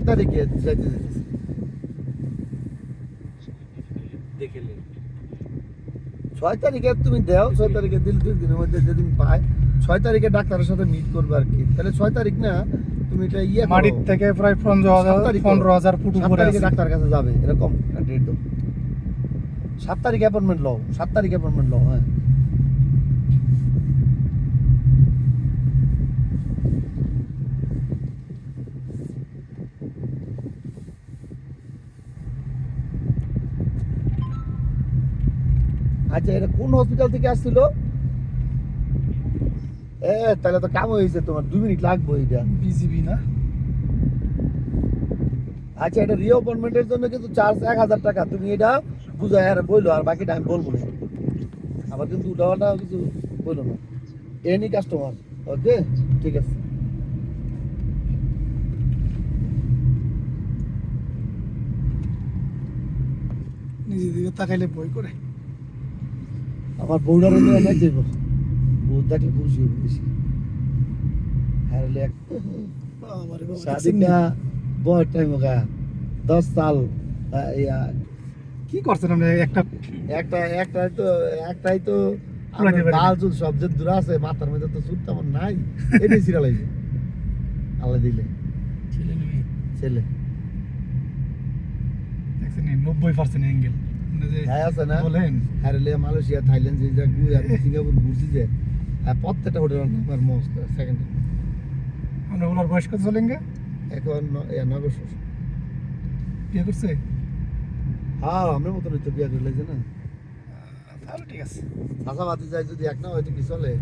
তারিখে যাইতে যেতেছি দেখে 6 তারিখে তুমি দাও, 6 তারিখে দিল 2 দিনের মধ্যে যেদিন পায় 6 তারিখে ডাক্তারের সাথে মিট করবে আর কি। তাহলে 6 তারিখ না তুমি এটা ইয়ে মাটির থেকে প্রায় 15,000 ফুট উপরে আছে। ডাক্তার কাছে যাবে এরকম ডেট দাও। 7 তারিখ অ্যাপয়েন্টমেন্ট লও, 7 তারিখ অ্যাপয়েন্টমেন্ট লও। হ্যাঁ আচ্ছা, এটা কোন হসপিটাল থেকে আসছিল? তাহলে তো কাম হয়েছে, তোমার 2 মিনিট লাগবে এটা। বিজিবি না? আচ্ছা, এটা রিঅ্যাপয়েন্টমেন্টের জন্য কিন্তু চার্জ 1000 টাকা। তুমি এটা বুঝায় আর বললো, আর বাকিটা আমি বলবো না। আবার কিন্তু উঠাওয়াটা কিছু বললো না। এনি কাস্টমার, ওকে ঠিক আছে। নিজে দিকে তাকাইলে বই করে। আমার বউটার হলে অনেক দেবো, বউ দেখলে খুশি হবে বেশি। হারলে আমারে বাবা শাদিকা বহুত টাইম हो गया 10 साल। কি করছেন আপনি? একটাই তো আমার বাল চুল সব যে দূর আছে, মাথার মধ্যে তো চুল তেমন নাই। এটাই সিরালাইছে আল্লাহ দিলে। ছেলে দেখছেন 90% অ্যাঙ্গেল হ্যাঁ আছে না বলেন। হারলে মালয়েশিয়া, থাইল্যান্ড, যে গুয়া, সিঙ্গাপুর ঘুরছি যে, প্রত্যেকটা হোটেল নাম্বার মস্ত সেকেন্ড। আমরা ওনার বয়স কত চলেঙ্গে? এখন 9 বছর। বিয়ে করছে? হ্যাঁ, আমরা মতন হইতো বিয়া করে লাগছে না। তাহলে ঠিক আছে। চাষাবাদি যায় যদি এক না হয়তো কি চলে।